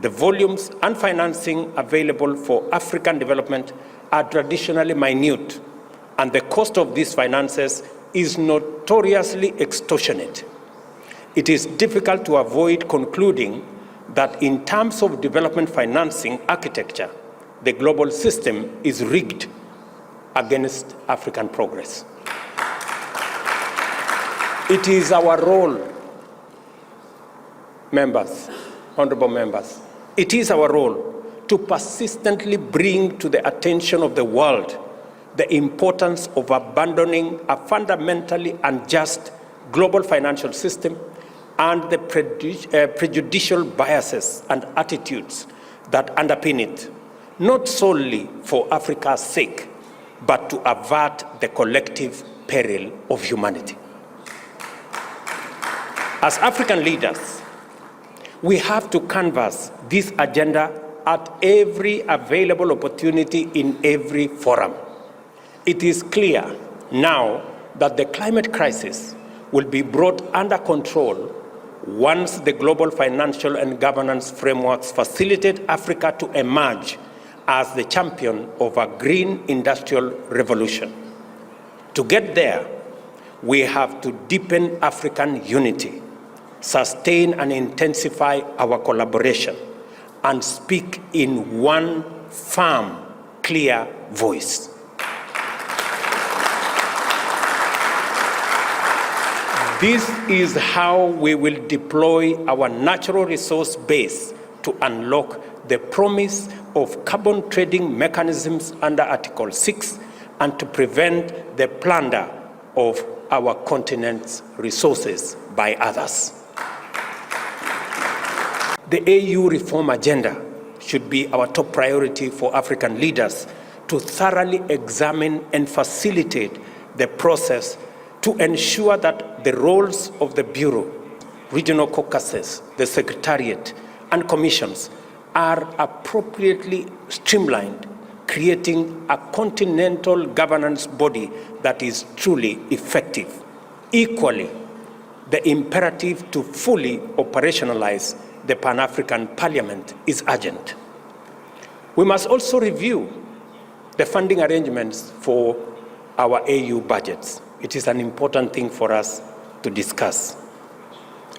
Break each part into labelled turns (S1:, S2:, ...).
S1: The volumes and financing available for African development are traditionally minute, and the cost of these finances is notoriously extortionate. It is difficult to avoid concluding that in terms of development financing architecture, the global system is rigged against African progress. It is our role, members, honorable members, it is our role to persistently bring to the attention of the world the importance of abandoning a fundamentally unjust global financial system and the prejudicial biases and attitudes that underpin it, not solely for Africa's sake, but to avert the collective peril of humanity. As African leaders, we have to canvass this agenda at every available opportunity in every forum. It is clear now that the climate crisis will be brought under control once the global financial and governance frameworks facilitate Africa to emerge as the champion of a green industrial revolution. To get there, we have to deepen African unity, sustain and intensify our collaboration, and speak in one firm, clear voice. This is how we will deploy our natural resource base to unlock the promise of carbon trading mechanisms under Article 6 and to prevent the plunder of our continent's resources by others. The AU reform agenda should be our top priority for African leaders to thoroughly examine and facilitate the process to ensure that the roles of the Bureau, regional caucuses, the Secretariat, and commissions are appropriately streamlined, creating a continental governance body that is truly effective. Equally, the imperative to fully operationalize the Pan-African Parliament is urgent. We must also review the funding arrangements for our AU budgets. It is an important thing for us to discuss.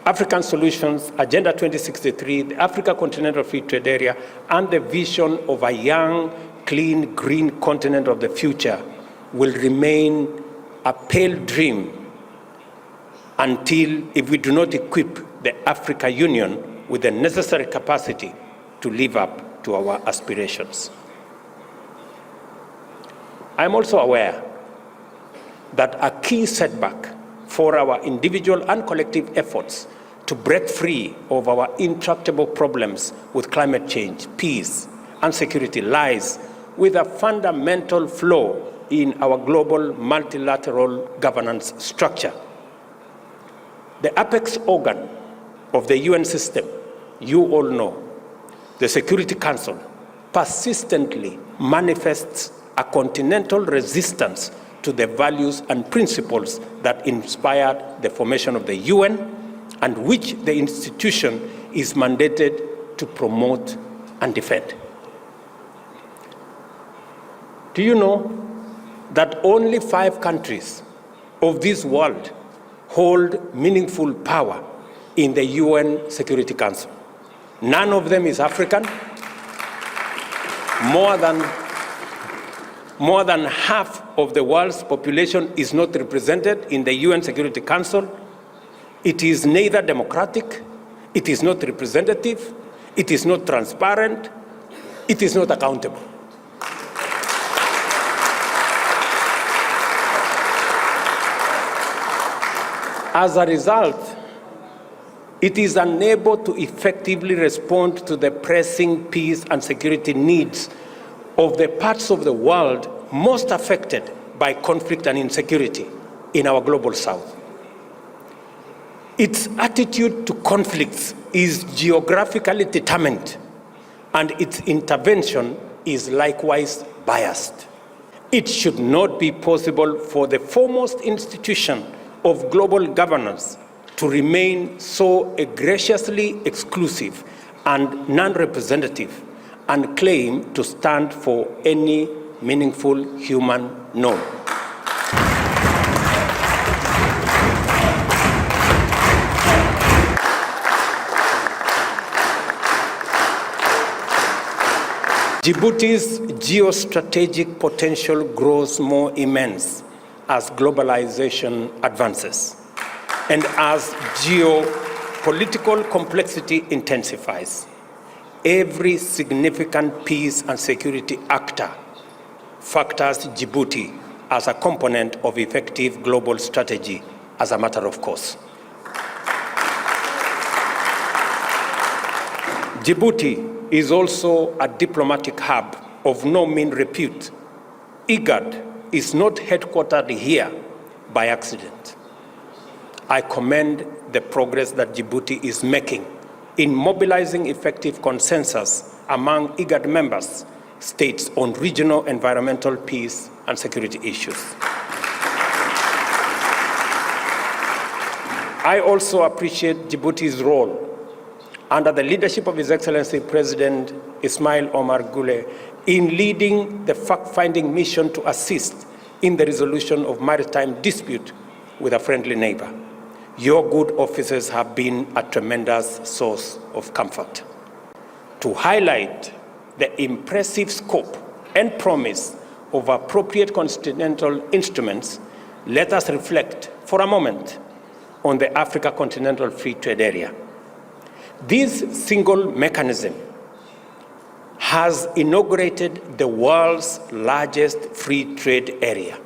S1: African Solutions, Agenda 2063, the Africa Continental Free Trade Area, and the vision of a young, clean, green continent of the future will remain a pale dream until, if we do not equip the Africa Union with the necessary capacity to live up to our aspirations. I'm also aware that a key setback for our individual and collective efforts to break free of our intractable problems with climate change, peace, and security lies with a fundamental flaw in our global multilateral governance structure. The apex organ of the UN system, you all know, the Security Council, persistently manifests a continental resistance to the values and principles that inspired the formation of the UN and which the institution is mandated to promote and defend. Do you know that only 5 countries of this world hold meaningful power in the UN Security Council? None of them is African. More than half of the world's population is not represented in the UN Security Council. It is neither democratic, it is not representative, it is not transparent, it is not accountable. As a result, it is unable to effectively respond to the pressing peace and security needs of the parts of the world most affected by conflict and insecurity in our global south. Its attitude to conflicts is geographically determined, and its intervention is likewise biased. It should not be possible for the foremost institution of global governance to remain so egregiously exclusive and non-representative, and claim to stand for any meaningful human norm. Djibouti's geostrategic potential grows more immense as globalization advances and as geopolitical complexity intensifies. Every significant peace and security actor factors Djibouti as a component of effective global strategy as a matter of course. Djibouti is also a diplomatic hub of no mean repute. IGAD is not headquartered here by accident. I commend the progress that Djibouti is making in mobilizing effective consensus among IGAD members states on regional environmental peace and security issues. I also appreciate Djibouti's role under the leadership of His Excellency President Ismail Omar Guelleh in leading the fact-finding mission to assist in the resolution of maritime dispute with a friendly neighbor. Your good offices have been a tremendous source of comfort. To highlight the impressive scope and promise of appropriate continental instruments, let us reflect for a moment on the Africa Continental Free Trade Area. This single mechanism has inaugurated the world's largest free trade area.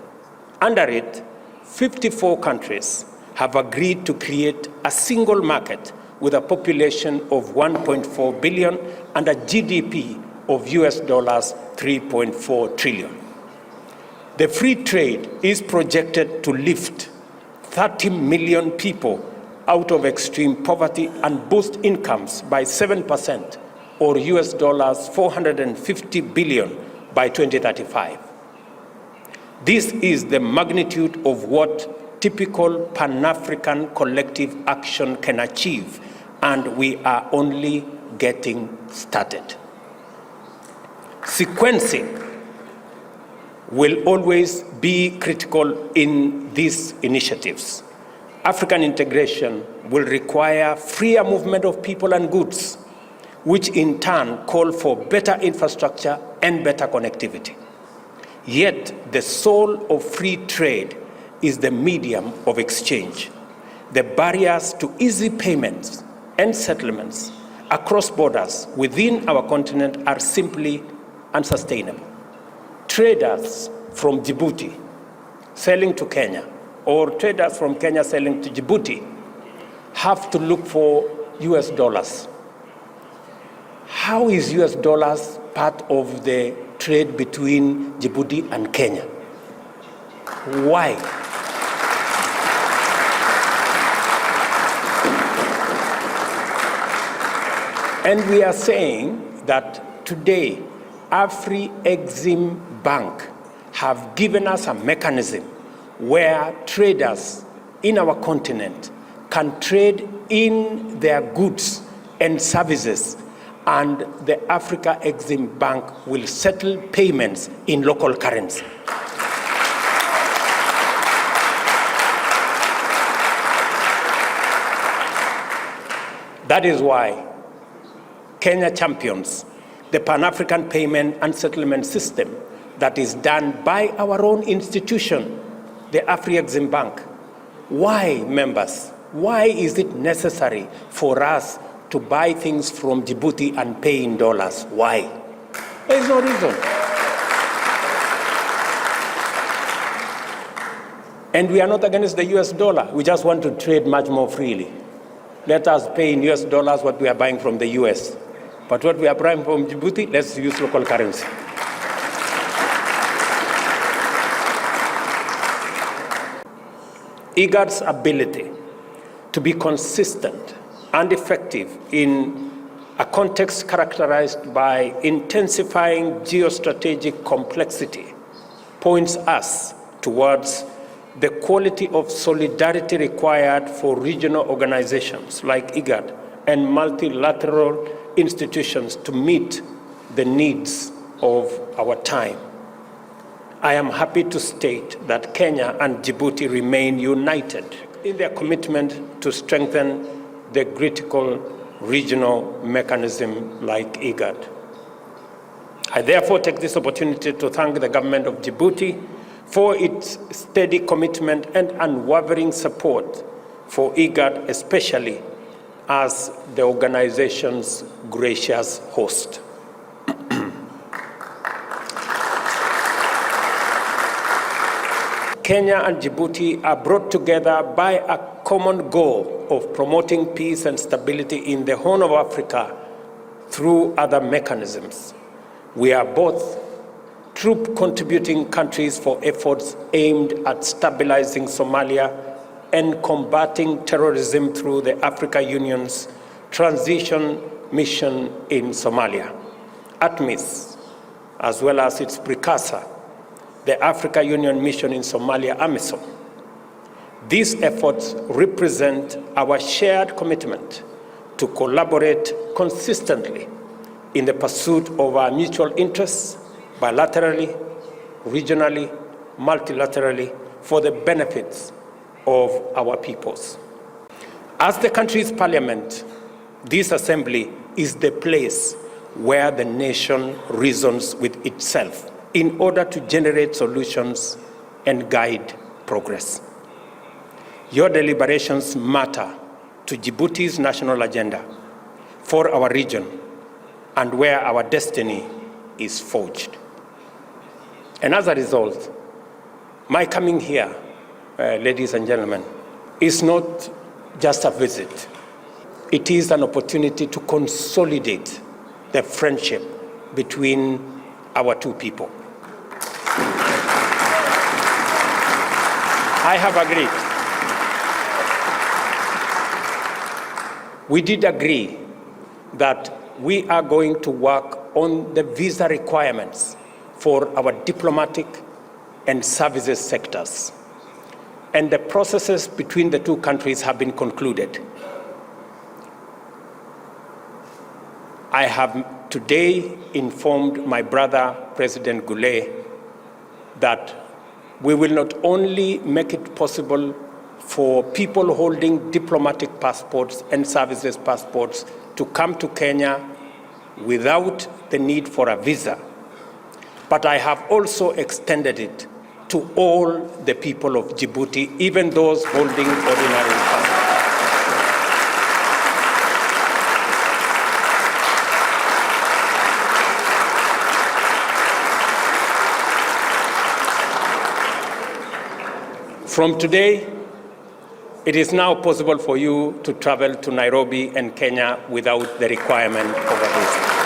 S1: Under it, 54 countries have agreed to create a single market with a population of 1.4 billion and a GDP of US dollars 3.4 trillion. The free trade is projected to lift 30 million people out of extreme poverty and boost incomes by 7%, or US dollars 450 billion by 2035. This is the magnitude of what typical Pan-African collective action can achieve, and we are only getting started. Sequencing will always be critical in these initiatives. African integration will require freer movement of people and goods, which in turn call for better infrastructure and better connectivity. Yet the soul of free trade is the medium of exchange. The barriers to easy payments and settlements across borders within our continent are simply unsustainable. Traders from Djibouti selling to Kenya, or traders from Kenya selling to Djibouti, have to look for US dollars. How is US dollars part of the trade between Djibouti and Kenya? Why? And we are saying that today, Afri-Exim Bank have given us a mechanism where traders in our continent can trade in their goods and services, and the Africa Exim Bank will settle payments in local currency. That is why Kenya champions the Pan-African payment and settlement system that is done by our own institution, the Afri-Exim Bank. Why, members? Why is it necessary for us to buy things from Djibouti and pay in dollars? Why? There is no reason. And we are not against the US dollar. We just want to trade much more freely. Let us pay in US dollars what we are buying from the US. But what we are buying from Djibouti, let's use local currency. IGAD's ability to be consistent and effective in a context characterized by intensifying geostrategic complexity points us towards the quality of solidarity required for regional organizations like IGAD and multilateral institutions to meet the needs of our time. I am happy to state that Kenya and Djibouti remain united in their commitment to strengthen the critical regional mechanism like IGAD. I therefore take this opportunity to thank the government of Djibouti for its steady commitment and unwavering support for IGAD, especially as the organization's gracious host. Kenya and Djibouti are brought together by a common goal of promoting peace and stability in the Horn of Africa through other mechanisms. We are both troop-contributing countries for efforts aimed at stabilizing Somalia and combating terrorism through the African Union's transition mission in Somalia, ATMIS, as well as its precursor, the African Union mission in Somalia, AMISOM. These efforts represent our shared commitment to collaborate consistently in the pursuit of our mutual interests, bilaterally, regionally, multilaterally, for the benefits of our peoples. As the country's parliament, this assembly is the place where the nation reasons with itself in order to generate solutions and guide progress. Your deliberations matter to Djibouti's national agenda, for our region, and where our destiny is forged. And as a result, my coming here, ladies and gentlemen, is not just a visit. It is an opportunity to consolidate the friendship between our two people. I have agreed. We did agree that we are going to work on the visa requirements for our diplomatic and services sectors. And the processes between the two countries have been concluded. I have today informed my brother, President Goulet, that we will not only make it possible for people holding diplomatic passports and services passports to come to Kenya without the need for a visa, but I have also extended it to all the people of Djibouti, even those holding ordinary passports. From today, it is now possible for you to travel to Nairobi and Kenya without the requirement of a visa.